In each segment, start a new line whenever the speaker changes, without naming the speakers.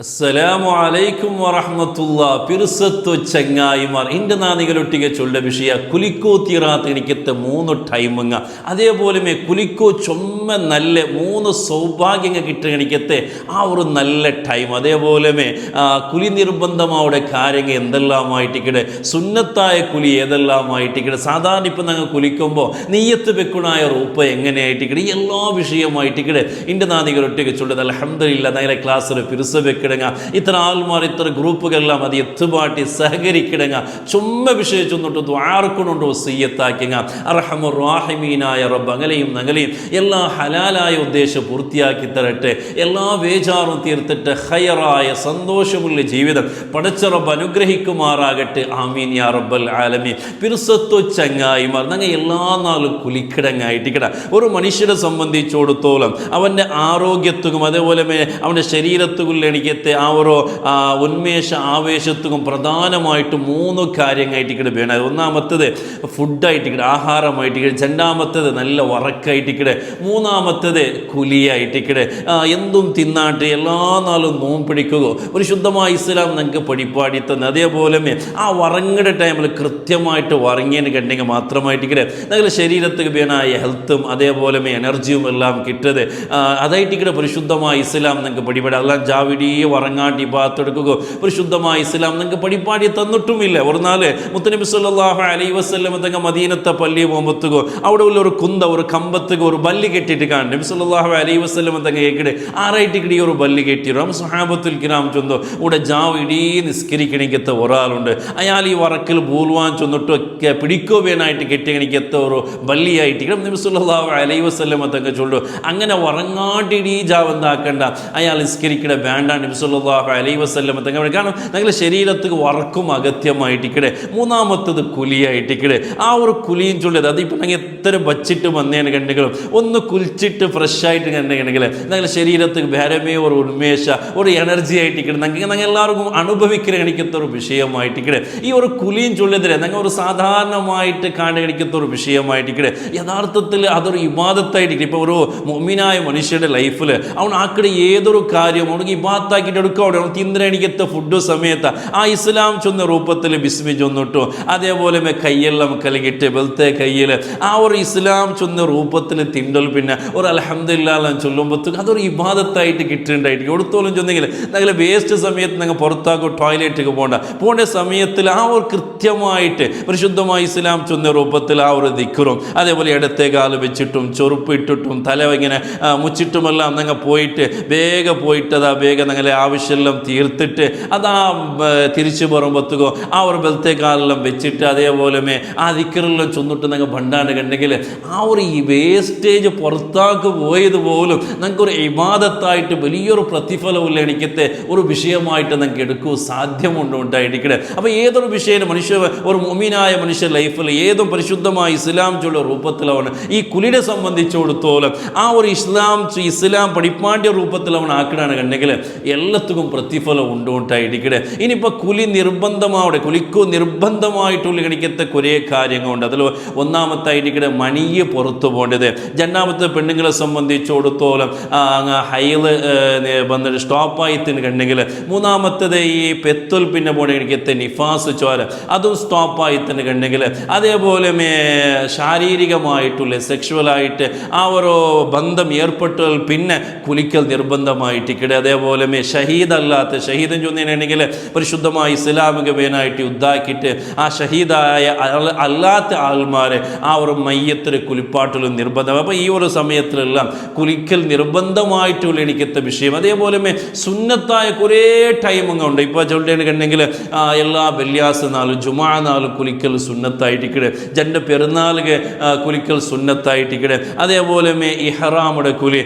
അസ്സലാമു അലൈക്കും വറഹ്മത്തുള്ളാ. പിറുസത്തു ചങ്ങായിമാർ ഇൻ്റെ നാനികളൊട്ടിಗೆ ചൊല്ല വിഷയ കുലിക്കോ തീറാത്ത എനിക്കത്തെ 3 ടൈമുങ്ങ അതേപോലെ കുലിക്കോ ചൊമ്മ നല്ല 3 സൗഭാഗ്യങ്ങൾ കിട്ടുക എനിക്കത്തെ ആ ഒരു നല്ല ടൈം. അതേപോലെ കുലി നിർബന്ധമാവുടെ കാര്യങ്ങൾ എന്തെല്ലാമായിട്ടിക്കടെ സുന്നത്തായ കുലി ഏതെല്ലാമായിട്ടിക്കടെ സാധാരണ ഇപ്പം ഞങ്ങൾ കുലിക്കുമ്പോൾ നെയ്യത്ത് വെക്കണായ റൂപ്പ് എങ്ങനെയായിട്ടിക്കടെ ഈ എല്ലാ വിഷയമായിട്ടിക്കടെ ഇൻ്റെ നാനികളൊട്ടിಗೆ ചൊല്ലത് അൽഹംദുലില്ലാ ഞങ്ങളെ ക്ലാസ്സിൽ പിറുസ വെക്ക ഇത്ര ആൾമാർ ഇത്ര ഗ്രൂപ്പുകളെല്ലാം അത് എത്തുപാട്ടി സഹകരിക്കിടങ്ങ ചുമ്മ വിഷയിച്ചൊന്നിട്ട് ദ്വാർക്കൊണ്ടോ സയ്യത്താക്കിങ്ങ അർഹമുർ റാഹിമീനായ റബ്ബ് അങ്ങനെയും നങ്ങലെയും എല്ലാ ഹലാലായ ഉദ്ദേശം പൂർത്തിയാക്കി തരട്ടെ. എല്ലാ വേജാറും തീർത്തിട്ട് ഹയറായ സന്തോഷമുള്ള ജീവിതം പടച്ച റബ്ബ് അനുഗ്രഹിക്കുമാറാകട്ടെ. ആമീൻ യാ റബ്ബൽ ആലമീൻ. പിറുസത്തു ചങ്ങായിമാർ ഞങ്ങൾ എല്ലാ നാളും കുലിക്കിടങ്ങായിട്ടിക്കട ഒരു മനുഷ്യനെ സംബന്ധിച്ചിടത്തോളം അവൻ്റെ ആരോഗ്യത്തും അതേപോലെ അവൻ്റെ ശരീരത്തുകളിൽ എനിക്ക് ആ ഒരു ഉന്മേഷ ആവേശത്തും പ്രധാനമായിട്ട് 3 കാര്യങ്ങളായിട്ടിക്കടെ വേണം. ഒന്നാമത്തത് ഫുഡായിട്ടിക്കടെ ആഹാരമായിട്ടിക്കടെ, രണ്ടാമത്തത് നല്ല ഉറക്കായിട്ടിക്കടെ, മൂന്നാമത്തത് കുലിയായിട്ടിക്കടെ. എന്തും തിന്നാട്ട് എല്ലാ നാളും നോമ്പ് പിടിക്കുക ഒരു ശുദ്ധമായ ഇസ്ലാം നമുക്ക് പഠിപ്പാടി തന്നെ. അതേപോലെ ആ ഉറങ്ങുന്ന ടൈമിൽ കൃത്യമായിട്ട് ഉറങ്ങിയതിന് കണ്ടെങ്കിൽ മാത്രമായിട്ടിക്കടെ ഞങ്ങളുടെ ശരീരത്തിൽ വേണമായ ഹെൽത്തും അതേപോലെ എനർജിയും എല്ലാം കിട്ടത് അതായിട്ടിക്കടെ പരിശുദ്ധമായ ഇസ്ലാം നിങ്ങൾക്ക് പഠിപ്പാടി. അല്ലാം ജാവിടി ഉറങ്ങാണ്ടി ഭാഗത്തെടുക്കുക പരിശുദ്ധമായ ഇസ്ലാം നിങ്ങൾക്ക് പഠിപ്പാടി തന്നിട്ടുമില്ല. ഒരു നാല് മുത്തനബി സല്ലല്ലാഹു അലൈഹി വസല്ലം തങ്ങൾ മദീനത്തെ പള്ളി പോകുമ്പോഴത്തേക്കോ അവിടെ ഉള്ള ഒരു കുന്ത ഒരു കമ്പത്തേക്ക് ഒരു ബല്ലി കെട്ടിയിട്ട് കാണും. നബി സല്ലല്ലാഹു അലൈഹി വസല്ലം തങ്ങൾ കേൾക്കിടെ ആറായിട്ടിക്കടി ഒരു ബല്ലി കെട്ടിരും. സ്വഹാബത്തുൽ കിറാം ചൊന്തോ ഇവിടെ ജാവ് ഇടീ നിസ്കരിക്കണിക്കത്തെ ഒരാളുണ്ട്. അയാൾ ഈ വറക്കിൽ ബൂൽവാൻ ചൊന്നിട്ടൊക്കെ പിടിക്കോ വേനായിട്ട് കെട്ടിയണിക്കത്തെ ഒരു ബല്ലിയായിട്ട് നബി സല്ലല്ലാഹു അലൈഹി വസല്ലം തങ്ങൾ ചൊല്ലു അങ്ങനെ ഉറങ്ങാണ്ടിടീ ജാവ് എന്താക്കണ്ട അയാൾ നിസ്കരിക്കടെ വേണ്ട. നബി സല്ലല്ലാഹു അലൈഹി വസല്ലം തങ്ങൾ കാരണം ഞങ്ങളുടെ ശരീരത്തിൽ ഉറക്കും അഗത്യമായിട്ടിക്കടെ. മൂന്നാമത്തത് കുലിയായിട്ടിക്കടെ. ആ ഒരു കുലിയും ചൊല്ലിയത് അതിപ്പോൾ ഞങ്ങൾ എത്ര വച്ചിട്ട് വന്നേന് കണ്ടെങ്കിലും ഒന്ന് കുലിച്ചിട്ട് ഫ്രഷായിട്ട് കണ്ടെങ്കിൽ ഞങ്ങളുടെ ശരീരത്തിൽ വേരമേ ഒരു ഉന്മേഷ ഒരു എനർജി ആയിട്ടിക്കടെ ഞങ്ങൾ എല്ലാവർക്കും അനുഭവിക്കുന്ന കണിക്കത്ത ഒരു വിഷയമായിട്ടിക്കടെ. ഈ ഒരു കുലിയും ചൊല്ലിയതിരെ ഞങ്ങൾ ഒരു സാധാരണമായിട്ട് കാണുകണിക്കത്ത ഒരു വിഷയമായിട്ടിക്കടെ. യഥാർത്ഥത്തിൽ അതൊരു ഇബാദത്തായിട്ടിക്കടെ. ഇപ്പോൾ ഒരു മുഅ്മിനായ മനുഷ്യരുടെ ലൈഫിൽ അവൻ ആക്കടെ ഏതൊരു കാര്യം അവർക്ക് ഇബാദത്താക്കിയിട്ട് എടുക്കുക അവിടെ അവൻ തിന്ദ്രണിക്കത്തെ ഫുഡ് സമയത്ത് ആ ഇസ്ലാം ചൊന്ന രൂപത്തിൽ ബിസ്മി ചൊന്നിട്ടു. അതേപോലെ കയ്യെല്ലാം കലകിട്ട് വെളുത്ത കയ്യിൽ ആ ഒരു ഇസ്ലാം ചൊന്ന രൂപത്തിൽ തിണ്ടൽ പിന്നെ ഒരു അൽഹംദുലില്ലാഹ് ചൊല്ലുമ്പോഴത്തേക്ക് അതൊരു ഇബാദത്തായിട്ട് കിട്ടുന്നുണ്ടായിരിക്കും. എടുത്തോളം ചൊന്നെങ്കിൽ ഞങ്ങൾ വേസ്റ്റ് സമയത്ത് ഞങ്ങൾ പുറത്താക്കും ടോയ്ലറ്റിലേക്ക് പോകേണ്ട സമയത്തിൽ ആ ഒരു കൃത്യമായിട്ട് പരിശുദ്ധമായ ഇസ്ലാം ചൊന്ന രൂപത്തിൽ ആ ഒരു ദിക്റും അതേപോലെ ഇടത്തെ കാല് വെച്ചിട്ടും ചൊറുപ്പിട്ടിട്ടും തല ഇങ്ങനെ മുച്ചിട്ടുമെല്ലാം ഞങ്ങൾ പോയിട്ട് വേഗം പോയിട്ട് അതാ വേഗം ഞങ്ങളെ ആവശ്യമെല്ലാം തീർത്തിട്ട് അതാ തിരിച്ചു പറയുമ്പോഴത്തേക്കോ ആ ഒരു ബലത്തേക്കാലെല്ലാം വെച്ചിട്ട് അതേപോലെ ആ ദിക്റെല്ലാം ചൊന്നിട്ട് ഞങ്ങൾ ഭണ്ടാണ്ട് കണ്ടെങ്കിൽ ആ ഒരു ഈ വേസ്റ്റേജ് പുറത്താക്ക് പോയത് പോലും ഞങ്ങൾക്കൊരു ഇബാദത്തായിട്ട് വലിയൊരു പ്രതിഫലമില്ല എനിക്കത്തെ ഒരു വിഷയമായിട്ട് ഞങ്ങൾക്ക് എടുക്കൂ സാധ്യമുണ്ടായിരിക്കട്ടെ. അപ്പോൾ ഏതൊരു വിഷയം മനുഷ്യ ഒരു മുഅ്മിനായ മനുഷ്യ ലൈഫിൽ ഏതും പരിശുദ്ധമായ ഇസ്ലാം ചൊല്ലുന്ന രൂപത്തിലവണ് ഈ കുലിനെ സംബന്ധിച്ചിടത്തോളം ആ ഒരു ഇസ്ലാം പഠിപ്പാണ്ടിയ രൂപത്തിൽ അവൻ ആക്കണാണ് കണ്ടെങ്കിൽ എല്ലാത്തും പ്രതിഫലം ഉണ്ടായിരിക്കട്ടെ. ഇനിയിപ്പോൾ കുലി നിർബന്ധമാവിടെ കുലിക്കോ നിർബന്ധമായിട്ടുള്ള കണിക്കത്തെ കുറേ കാര്യങ്ങളുണ്ട്. അതിൽ ഒന്നാമത്തായിരിക്കട്ടെ മണിയെ പുറത്തു പോകേണ്ടത്. രണ്ടാമത്തെ പെണ്ണുങ്ങളെ സംബന്ധിച്ചിടത്തോളം ഹൈല് വന്നിട്ട് സ്റ്റോപ്പായിത്തിന് കണ്ടെങ്കിൽ മൂന്നാമത്തത് ഈ പെത്തുൽ പിന്നെ പോകേണ്ട കണിക്കത്തെ നിഫാസ് ചോര അതും സ്റ്റോപ്പായിത്തിന് കണ്ടെങ്കിൽ അതേപോലെ ശാരീരികമായിട്ടുള്ള സെക്ഷുവലായിട്ട് ആ ഒരു ബന്ധം ഏർപ്പെട്ടാൽ പിന്നെ കുലിക്കൽ നിർബന്ധമായിട്ടിക്കടെ. അതേപോലെ ഷഹീദല്ലാത്ത ഷഹീദൻ ചൊന്നിട്ടുണ്ടെങ്കിൽ പരിശുദ്ധമായ ഇസ്ലാമിക വേനായിട്ട് യുദ്ധാക്കിയിട്ട് ആ ഷഹീദായ അല്ലാത്ത ആൾമാരെ ആ ഒരു മയ്യത്തിന് കുലിപ്പാട്ടിലും നിർബന്ധം. അപ്പോൾ ഈ ഒരു സമയത്തിലെല്ലാം കുലിക്കൽ നിർബന്ധമായിട്ടുള്ള എനിക്കത്തെ വിഷയം. അതേപോലെ സുന്നത്തായ കുറേ ടൈമുണ്ട്. ഇപ്പോൾ ചൊല്ലിട്ടുണ്ടെങ്കിൽ എല്ലാ വെള്ളിയാഴ്ച നാളും ജുമാ നാളും കുലിക്കൽ സുന്നത്തായിട്ടിക്കടെ. ജൻ്റെ പെരുന്നാൾക്ക് കുലിക്കൽ സുന്നത്തായിട്ടിക്കടെ. അതേപോലെ ഇഹ്റാമുടെ കുലി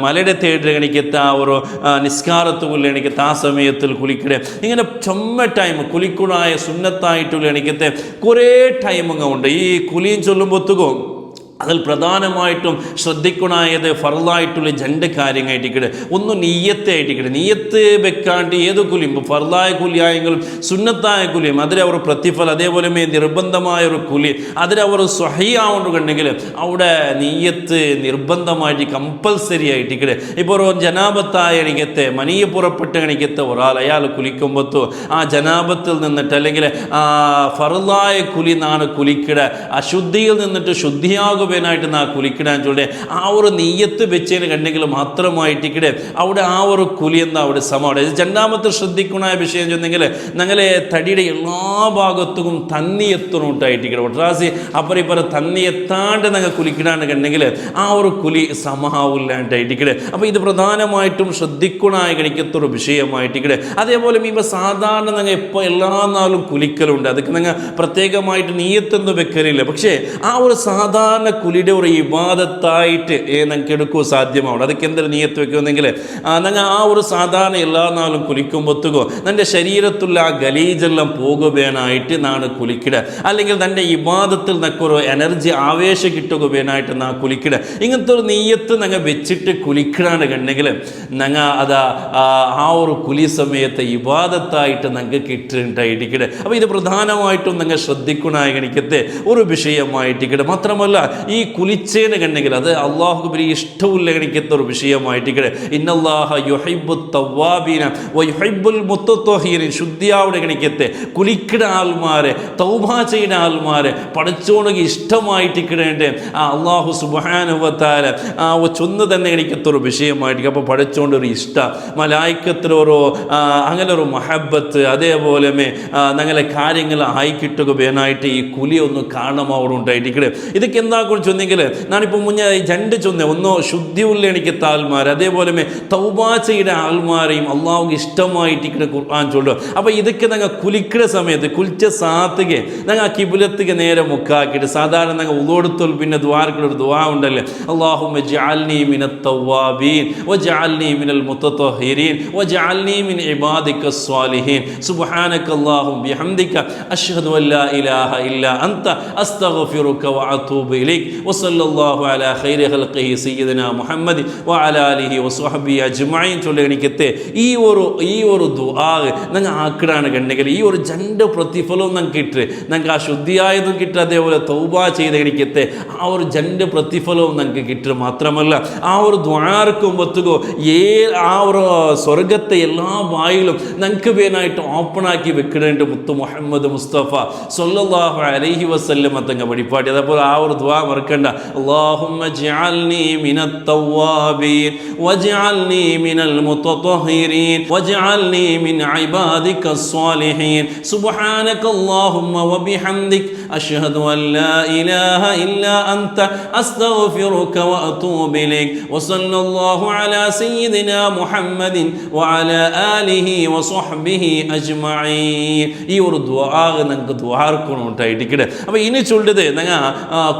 മലയുടെ തേടി എനിക്കത്തെ ആ ഒരു നിസ്കാരത്തുള്ള എനിക്കത്തെ ആ സമയത്തിൽ കുലിക്കടെ. ഇങ്ങനെ ചുമ്മ ടൈം കുലിക്കുണായ സുന്നത്തായിട്ടുള്ള എനിക്കത്തെ കുറേ ടൈമുണ്ട്. ഈ കുലിയും ചൊല്ലുമ്പോഴത്തേക്കും അതിൽ പ്രധാനമായിട്ടും ശ്രദ്ധിക്കണായത് ഫർലായിട്ടുള്ള രണ്ട് കാര്യങ്ങളായിട്ടിക്കട്ടെ. ഒന്ന് നീയത്തായിട്ടിക്കട്ടെ. നീയത്ത് വെക്കാണ്ട് ഏത് കുലിയും ഫർലായ കുലിയായെങ്കിലും സുന്നത്തായ കുലിയും അതിലവർ പ്രതിഫലം, അതേപോലെ നിർബന്ധമായ ഒരു കുലി അതിലവർ സ്വഹീയാവുന്നുണ്ടെങ്കിൽ അവിടെ നീയത്ത് നിർബന്ധമായിട്ട് കമ്പൽസറി ആയിട്ടിക്കട്ടെ. ഇപ്പോൾ ഒരു ജനാബത്തായ എണിക്കത്തെ മനീയ പുറപ്പെട്ട എണിക്കത്തെ ഒരാൾ അയാൾ കുലിക്കുമ്പോഴത്തോ ആ ജനാബത്തിൽ നിന്നിട്ട് അല്ലെങ്കിൽ ആ ഫർലായ കുലി നാണ് കുലിക്കിട അശുദ്ധിയിൽ നിന്നിട്ട് ശുദ്ധിയാകും ായിട്ട് നാ കുലിക്കിടാൻ ചൊല്ലേ ആ ഒരു നീയത്ത് വെച്ചതിന് കണ്ടെങ്കിൽ മാത്രമായിട്ടിക്കടെ അവിടെ ആ ഒരു കുലി എന്താ അവിടെ സമവിടെ. രണ്ടാമത്തെ ശ്രദ്ധിക്കുന്ന വിഷയം ചെന്നെങ്കിൽ ഞങ്ങളെ തടിയുടെ എല്ലാ ഭാഗത്തും തന്നി എത്തണോട്ടായിട്ടിക്കടെ ഒട്രാസി അപ്പുറം ഇപ്പുറം തന്നി എത്താണ്ട് ഞങ്ങൾ കുലിക്കിടാണ്ട് കണ്ടെങ്കിൽ ആ ഒരു കുലി സമാവില്ലാണ്ടായിട്ടിക്കടെ. അപ്പോൾ ഇത് പ്രധാനമായിട്ടും ശ്രദ്ധിക്കണായി കഴിക്കത്തൊരു വിഷയമായിട്ടിക്കടെ. അതേപോലെ ഇപ്പോൾ സാധാരണ ഞങ്ങൾ ഇപ്പോൾ എല്ലാ നാളും കുലിക്കലുണ്ട്, അതൊക്കെ ഞങ്ങൾ പ്രത്യേകമായിട്ട് നീയത്തൊന്നും വെക്കലില്ല. പക്ഷേ ആ ഒരു സാധാരണ കുലിയുടെ ഒരു ഇബാദത്തായിട്ട് ഞങ്ങൾക്ക് എടുക്കുക സാധ്യമാവും. അതൊക്കെ എന്തെങ്കിലും നീയത്ത് വെക്കുമെന്നെങ്കിൽ ഞങ്ങൾ ആ ഒരു സാധാരണ എല്ലാ നാളും കുലിക്കുമ്പോഴത്തോ എൻ്റെ ശരീരത്തുള്ള ആ ഗലീജെല്ലാം പോകുവാനായിട്ട് നാണ് കുലിക്കിട, അല്ലെങ്കിൽ തൻ്റെ ഇബാദത്തിൽ നിനക്കൊരു എനർജി ആവേശം കിട്ടുകയായിട്ട് നാ കുലിക്കിട. ഇങ്ങനത്തെ ഒരു നീയത്ത് ഞങ്ങൾ വെച്ചിട്ട് കുലിക്കിടാണ് കണ്ടെങ്കിൽ ഞങ്ങൾ അതാ ആ ഒരു കുലി സമയത്ത് ഇബാദത്തായിട്ട് ഞങ്ങൾക്ക് കിട്ടുന്നുണ്ടായിട്ടിക്കട്ടെ. അപ്പോൾ ഇത് പ്രധാനമായിട്ടും ഞങ്ങൾ ശ്രദ്ധിക്കണായി എനിക്കത്തെ ഒരു വിഷയമായിട്ടിക്കട്ടെ. മാത്രമല്ല ഈ കുലിച്ചേനെ കണ്ടെങ്കിൽ അത് അള്ളാഹുക്ക് വലിയ ഇഷ്ടമുള്ള എനിക്കത്തെ ഒരു വിഷയമായിട്ടിക്കട്ടെ. ഇന്നല്ലാഹ യുഹിബ്ബു തവ്വാബീന വ യുഹിബ്ബുൽ മുത്തത്വഹീരീൻ. ശുദ്ധിയാവുടെ കണിക്കത്തെ കുലിക്കിട ആൾമാരെ തൗബ ചെയ്യുന്ന ആൾമാരെ പഠിച്ചോണെങ്കിൽ ഇഷ്ടമായിട്ടിക്കടേണ്ട ആ അള്ളാഹു സുബ്ഹാനഹു വ തആല ചൊന്ന് തന്നെ എനിക്കത്തൊരു വിഷയമായിട്ടിരിക്കും. അപ്പോൾ പഠിച്ചോണ്ട് ഒരു ഇഷ്ട മലായിക്കത്തിലൊരു അങ്ങനെ ഒരു മഹബത്ത്, അതേപോലെ ഞങ്ങളെ കാര്യങ്ങൾ ആയി കിട്ടുക വേനായിട്ട് ഈ കുലി ഒന്ന് കാണമാവുണ്ടായിട്ടിക്കട്ടെ. ഇതൊക്കെ എന്താ ചൊന്നെങ്കിൽ ഞാനിപ്പോൾ മുന്നേ രണ്ട് ചൊന്നെ, ഒന്നോ ശുദ്ധിയുള്ള എനിക്ക് ആൾമാർ, അതേപോലെ തൗബാച്ചയുടെ ആൾമാരെയും അള്ളാഹുക്ക് ഇഷ്ടമായിട്ടിക്കണ ഖുർആൻ ചൊല്ലും. അപ്പോൾ ഇതൊക്കെ ഞങ്ങൾ കുലിക്കുന്ന സമയത്ത് കുലിച്ച സാത്തുക ഞങ്ങൾ ആ കിബിലത്തുക നേരെ മുക്കാക്കിയിട്ട് സാധാരണ ഞങ്ങൾ ഉളോടുത്തോൽ പിന്നെ ദ്വാരക്കൊരു ദ്വാ ഉണ്ടല്ലേ, അല്ലാഹുമ്മ ജഅൽനി മിനത്ത് തവ്വാബീൻ വജഅൽനി മിനൽ മുത്തത്വഹിരീൻ വജഅൽനി മിൻ ഇബാദിക്കസ് സ്വാലിഹീൻ സുബ്ഹാനകല്ലാഹുമ്മ ബിഹംദിക അശ്ഹദു അൻ ലാ ഇലാഹ ഇല്ലാ അൻത അസ്തഗ്ഫിറുക വഅതൂബു ഇലൈക് വസല്ലല്ലാഹു അലാ ഖൈരി ഖൽഖിഹി സയ്യിദനാ മുഹമ്മദ് വഅലാ ആലിഹി വസ്വഹ്ബിഹി അജ്മഈൻ ചൊല്ലണിക്കത്തെ ഈ ഒരു ദുആ ഞങ്ങൾ ആക്കിടാണ് കണ്ടെങ്കിൽ ഈ ഒരു രണ്ട് പ്രതിഫലവും ഞങ്ങൾക്ക് കിട്ടുക, ഞങ്ങൾക്ക് ആ ശുദ്ധിയായതും കിട്ടുക, അതേപോലെ തൗബ ചെയ്ത് എനിക്കത്തെ ആ ഒരു രണ്ട് പ്രതിഫലവും ഞങ്ങൾക്ക് കിട്ടുക. മാത്രമല്ല ആ ഒരു ദ്വാർക്കുമ്പത്തുകോ ആ ഒരു സ്വർഗത്തെ എല്ലാ വായിലും ഞങ്ങൾക്ക് വേനായിട്ട് ഓപ്പണാക്കി വെക്കിടേണ്ട മുത്തു മുഹമ്മദ് മുസ്തഫ സ്വല്ലല്ലാഹു അലൈഹി വസല്ലം തങ്ങൾ വഴിപാടി. അതേപോലെ ആ ഒരു ദുആ മറക്കണ്ട. അല്ലാഹുമ്മ ജഅൽനി മിനത്ത് തവ്വാബീൻ വജഅൽനി മിനൽ മുത്തത്വഹിരീൻ വജഅൽനി മിൻ ഇബാദിക്കസ് സ്വാലിഹീൻ സുബ്ഹാനകല്ലാഹുമ്മ വബിഹംദിക അശ്ഹദു അൻ ലാ ഇലാഹ ഇല്ലാ അൻത അസ്തഗ്ഫിറുക വഅതൂബു ഇലൈക് വസല്ലല്ലാഹു അലാ സയ്യിദിനാ മുഹമ്മദിൻ വഅലാ ആലിഹി വസ്വഹ്ബിഹി അജ്മഈൻ. ഈ ഒരു ദുആ നിങ്ങൾക്ക് ദ്വാർക്കണുണ്ടായിട്ടിക്കട്ടെ. അപ്പോൾ ഇനി ചൊല്ലുന്നത് നിങ്ങൾ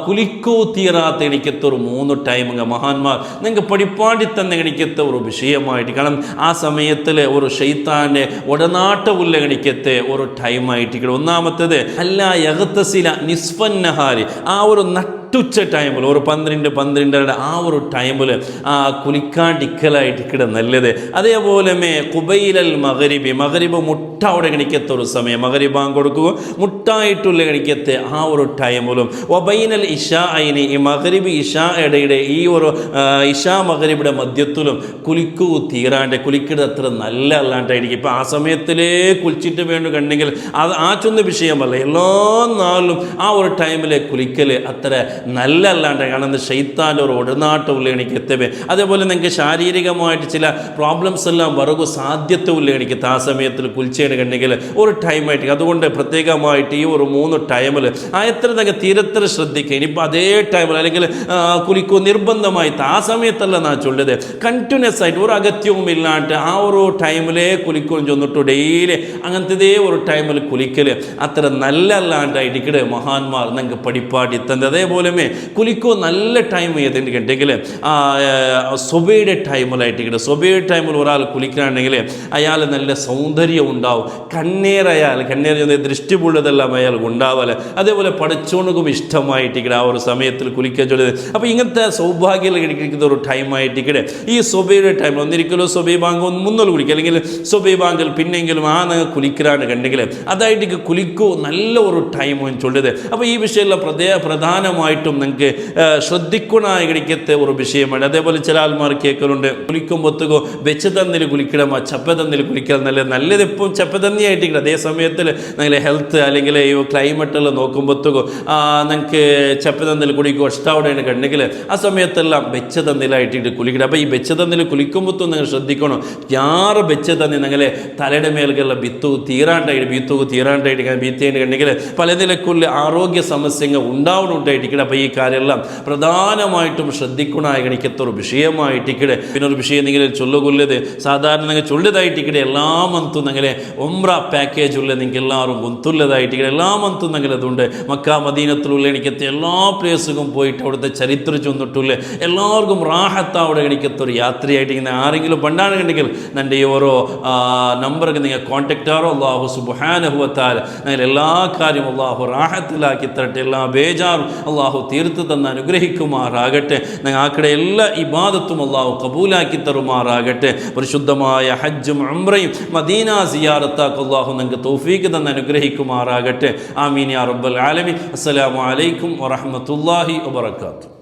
കുലിക്കോ തീരാത്ത എനിക്കത്തെ ഒരു 3 ടൈം മഹാന്മാർ നിങ്ങൾക്ക് പഠിപ്പാടി തന്നെ എനിക്കത്തെ ഒരു വിഷയമായിട്ട്. കാരണം ആ സമയത്തിൽ ഒരു ശൈത്താൻ്റെ ഉടനാട്ടമുള്ള എനിക്കത്തെ ഒരു ടൈമായിട്ടിരിക്കണം. ഒന്നാമത്തേത് അല്ല യഗ്തസില നിസ്ഫൻ നഹാരി, ആ ഒരു നട്ടുച്ച ടൈമിൽ ഒരു 12 ആ ഒരു ടൈമിൽ കുലിക്കാണ്ടിക്കലായിട്ടിക്കട നല്ലത്. അതേപോലെ ഖുബൈലൽ മഗ്രിബി, മഗ്രിബ് മുട്ട അവിടെ ഗണിക്കത്തെ ഒരു സമയം, മഗ്രിബാൻ കൊടുക്കുക മുട്ടായിട്ടുള്ള ഗണിക്കത്തെ ആ ഒരു ടൈമിലും വബൈനൽ ഇഷാ ഐനി, ഈ മഗ്രിബ് ഇഷാ ഇടയുടെ ഈ ഒരു ഇഷാ മഗ്രിബിയുടെ മധ്യത്തിലും കുലിക്കൂ തീരാണ്ട് കുലിക്കിട അത്ര നല്ല അല്ലാണ്ടായിരിക്കും. ഇപ്പം ആ സമയത്തിലേ കുളിച്ചിട്ട് വേണ്ട കണ്ടെങ്കിൽ അത് ആ ചൊന്ന വിഷയമല്ല, എല്ലാ നാളിലും ആ ഒരു ടൈമിലെ കുലിക്കൽ അത്ര നല്ല അല്ലാണ്ട്. കാരണം ശൈത്താൻ്റെ ഒരു ഒടനാട്ടമുള്ള എനിക്ക് എത്തവേ. അതേപോലെ നിങ്ങൾക്ക് ശാരീരികമായിട്ട് ചില പ്രോബ്ലംസ് എല്ലാം വറകു സാധ്യതയുള്ള എനിക്ക് ആ സമയത്തിൽ കുലിച്ചേന് കണ്ടെങ്കിൽ ഒരു ടൈമായിട്ട്. അതുകൊണ്ട് പ്രത്യേകമായിട്ട് ഈ ഒരു 3 ടൈമിൽ എത്ര നിങ്ങൾ തീരത്തിൽ ശ്രദ്ധിക്കുക. ഇനിയിപ്പോൾ അതേ ടൈമിൽ അല്ലെങ്കിൽ കുലിക്കൂ നിർബന്ധമായിട്ട് ആ സമയത്തല്ല ഞാൻ ചൊല്ലത്, കണ്ടിന്യൂസ് ആയിട്ട് ഒരു അഗത്യവും ഇല്ലാണ്ട് ആ ഒരു ടൈമിലേ കുലിക്കും ചൊന്നിട്ടു ഡെയിലി അങ്ങനത്തെ ഒരു ടൈമിൽ കുലിക്കൽ അത്ര നല്ല അല്ലാണ്ടായിട്ട് മഹാന്മാർ നിങ്ങൾക്ക് പഠിപ്പാടി തന്നെ. അതേപോലെ അതേപോലെ കുലിക്കോ നല്ല ടൈം ഏതെങ്കിൽ സ്വബയുടെ ടൈമിലായിട്ട് സ്വബയുടെ ടൈമിൽ ഒരാൾ കുലിക്കുകയാണെങ്കിൽ അയാൾ നല്ല സൗന്ദര്യം ഉണ്ടാവും. കണ്ണേർ ദൃഷ്ടിപുള്ളതെല്ലാം അയാൾക്ക് ഉണ്ടാവല്. അതേപോലെ പഠിച്ചോണക്കും ഇഷ്ടമായിട്ട് ആ ഒരു സമയത്തിൽ കുലിക്കാൻ ചൊല്ലുന്നത്. അപ്പോൾ ഇങ്ങനത്തെ സൗഭാഗ്യം കിട്ടിക്കുന്ന ഒരു ടൈമായിട്ട് ഈ സ്വബയുടെ ടൈം ഒന്നിരിക്കലോ സ്വബൈ ബാങ്ക് മുന്നോട്ട് കുലിക്കുക, അല്ലെങ്കിൽ സ്വബൈ ബാങ്കിൽ പിന്നെങ്കിലും കുലിക്കലാണ് കണ്ടെങ്കിൽ അതായിട്ട് കുലിക്കോ നല്ല ഒരു ടൈം ചൊല്ലുന്നത്. അപ്പോൾ ഈ വിഷയമുള്ള പ്രധാനമായിട്ടും നിങ്ങൾക്ക് ശ്രദ്ധിക്കണായി കിടക്കത്തെ ഒരു വിഷയമാണ്. അതേപോലെ ചില ആൾമാർ കേൾക്കലുണ്ട് കുലിക്കുമ്പോഴത്തേക്കോ വെച്ച് തന്നിൽ കുലിക്കണം, ചപ്പ തന്നിൽ കുലിക്കണം നല്ലത് എപ്പം ചപ്പ തന്നെയായിട്ട്. അതേ സമയത്തിൽ നിങ്ങൾ ഹെൽത്ത് അല്ലെങ്കിൽ ഈ ക്ലൈമറ്റെല്ലാം നോക്കുമ്പോഴത്തേക്കോ നിങ്ങൾക്ക് ചപ്പ തന്നിൽ കുളിക്കോ ഇഷ്ടമാണ് കണ്ടെങ്കിൽ ആ സമയത്തെല്ലാം വെച്ച തന്നിലായിട്ട് കുലിക്കണം. അപ്പോൾ ഈ വെച്ച തന്നിൽ കുലിക്കുമ്പോഴത്തും നിങ്ങൾ ശ്രദ്ധിക്കണം, യാറ് വെച്ച തന്നെ നിങ്ങളെ തലയുടെ മേലുള്ള ബീത്തു തീരാണ്ടായിട്ട് ബീത്തേൻ്റെ കണ്ടെങ്കിൽ പല നിലക്കുള്ള ആരോഗ്യ സമസ്യകൾ ഉണ്ടാവുന്നുണ്ടായിട്ട്. അപ്പോൾ ഈ കാര്യമെല്ലാം പ്രധാനമായിട്ടും ശ്രദ്ധിക്കണമായി ഗണിക്കത്തൊരു വിഷയമായിട്ടിക്കടെ. പിന്നെ ഒരു വിഷയം നിങ്ങൾ ചൊല്ലുകൊല്ലത് സാധാരണ നിങ്ങൾ ചൊല്ലുതായിട്ടിക്കടെ എല്ലാ മന്തും നിങ്ങളെ ഒമ്ര പാക്കേജ് ഉള്ള നിങ്ങൾക്ക് എല്ലാവരും ഗൊന്തുള്ളതായിട്ടിക്കടെ എല്ലാ മന്തും നിങ്ങൾ അതുകൊണ്ട് മക്ക മദീനത്തിലുള്ള എനിക്കത്തെ എല്ലാ പ്ലേസുകളും പോയിട്ട് അവിടുത്തെ ചരിത്രം ചൊന്നിട്ടുള്ള എല്ലാവർക്കും റാഹത്താവിടെ എനിക്കത്തൊരു യാത്രയായിട്ട് ഇങ്ങനെ ആരെങ്കിലും പണ്ടാണെന്നുണ്ടെങ്കിൽ എൻ്റെ ഈ ഓരോ നമ്പർക്ക് നിങ്ങൾ കോൺടാക്റ്റ് ആറോ. അള്ളാഹു സുബ്ഹാനഹു വ തആല നിങ്ങൾ എല്ലാ കാര്യവും അള്ളാഹു റാഹത്തിലാക്കി തരട്ടെ. എല്ലാ ബേജാറും അള്ളാഹു തീർത്ത് തന്ന് അനുഗ്രഹിക്കുമാറാകട്ടെ. നിങ്ങൾ ആക്കടെ എല്ലാ ഇബാദത്തും അള്ളാഹു കബൂലാക്കി തരുമാറാകട്ടെ. പരിശുദ്ധമായ ഹജ്ജും ഉംറയും മദീന സിയാറത്താക്ക് അള്ളാഹു നിങ്ങൾക്ക് തൗഫീഖ് തന്ന് അനുഗ്രഹിക്കുമാറാകട്ടെ. ആമീൻ യാ റബ്ബൽ ആലമീൻ. അസ്സലാമു അലൈക്കും വറഹ്മത്തുള്ളാഹി വബറകാതുഹു.